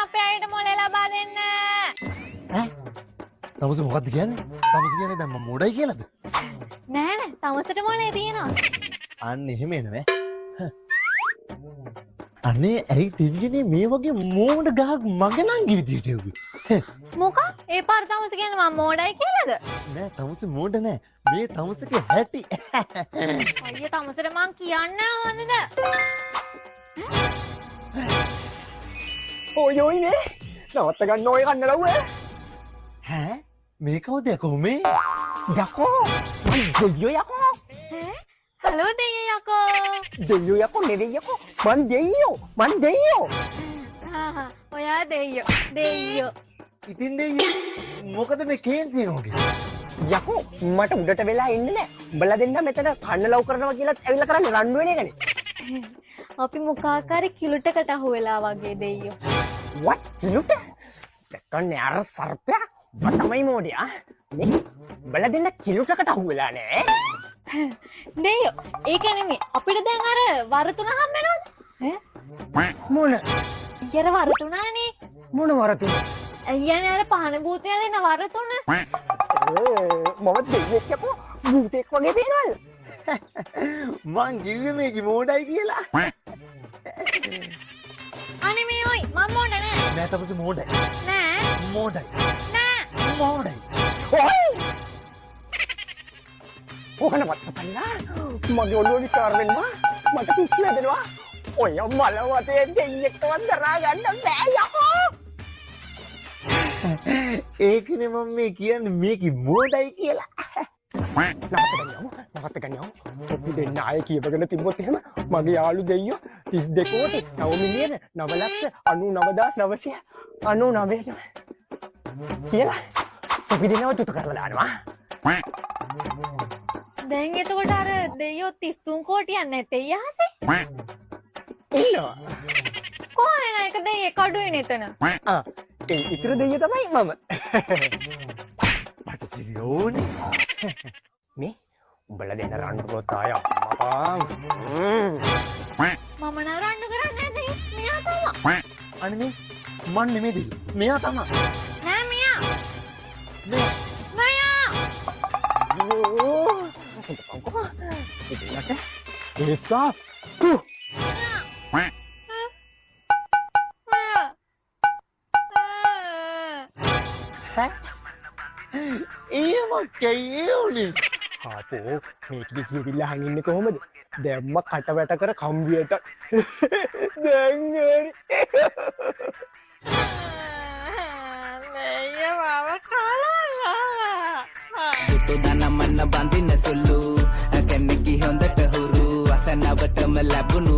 අපේ අයිට මොලේ ලබා දෙන්න. තමුස මොකක්ද කියන්නේ? තමුස කියන්නේ දැන් මම මොඩයි කියලාද? නෑ නෑ තමසට මොලේ තියෙනවා. අන්න එහෙම එනවേ. අනේ ඇයි දෙවියනේ මේ වගේ මෝඩ ගහක් මගේ නංගි විදියට එව්වේ? මොකක්? ඒ පාර තමස කියන්නේ මම මොඩයි කියලාද? නෑ තමුස මෝඩ නෑ. මේ තමුසගේ හැටි. අයියා තමසට මං කියන්න ඕනද? ඔය නේ නවත්ත ගන්න ඔය කන්න ලව්ව ඈ මේ කවුද යකෝ මේ? යකෝ දෙයියෝ යකෝ හලෝ දෙයියෝ යකෝ. දෙයියෝ යකෝ නෙවෙයි යකෝ මං දෙයියෝ ඔයා දෙයියෝ. ඉතින් දෙයියෝ මොකද මේ කේන්තිය වගේ? යකෝ මට උඩට වෙලා ඉන්න නෑ උඹලා දෙන්න මෙතන කන්න ලව් කරනවා කියලා ඇවිල්ලා කරන්නේ රණ්ඩු වෙන එකනේ. අපි මොකාකාරි කිලුටකට අහුවෙලා වගේ දෙයියෝ. what කිලුට? දැක්කන්නේ අර සර්පයා වතමයි මොඩියා මේ උඹලා දෙන්න කිලුටකට අහුවෙලා නෑ. දෙයියෝ ඒක නෙමෙයි අපිට දැන් අර වරතුන හම්බෙනවද? මොන වරතුනානේ. මොන වරතුන? අයියානේ අර පහන භූතය දෙන වරතුන. මම දෙයියෙක් යකෝ භූතෙක් වගේ පේනවද? මං කිව්වේ මේකේ මෝඩයි කියලා. අනේ මේ ඔයි මම මොඩ නෑ. නෑ තමුස මෝඩයි. නෑ මෝඩයි. නෑ මෝඩයි. ඔයි ඕකන වත්තපල්ලා මගේ ඔළුව විකාර වෙනවා මට පිස්සු හැදෙනවා ඔය මල වතේ දෙයියෙක්වත් දරා ගන්න බෑ යකෝ. ඒකනේ මම මේ කියන්නේ මේකේ මෝඩයි කියලා. නවත්ත ගන්නව අපි දෙන්න ආයේ කියවගෙන තිබ්බොත් එහෙම මගේ යාළු දෙයියෝ 32 කෝටි 9 මිලියන 9,99,999 කියලා අපි දෙන්නව තුත කරලා දානවා. දැන් එතකොට අර දෙයියෝ 33 කෝටියක් නැතේ යහසේ. ඉන්නවා කොහේන එක දෙයියෙක් අඩුයිනේ එතන. ඒ ඉතුරු දෙයියෝ තමයි මම. මට සිරියෝනේ. මේ උඹලා දෙන්න රණ්ඩුවත් ආය අම්මපා. මම නරන්න කරන්නේ නැතේ. මෙයා තමයි. අනේ මන් නෙමෙයි දෙයියෝ. මෙයා තමයි. නෑ මෙයා. මෙයා. මෙයා. ඉතින්ට ඒසා ඒම කැයියෝනේ. ආපෝ මේකේ කියවිල්ලා හංගින්නේ කොහොමද? දැම්ම කට වැට කර කම්බියට. දැන් හරි. මෙයා මාව කාලා. Itu dana mana bandina sulu, akan negi honda tahuru, asana batam labunu.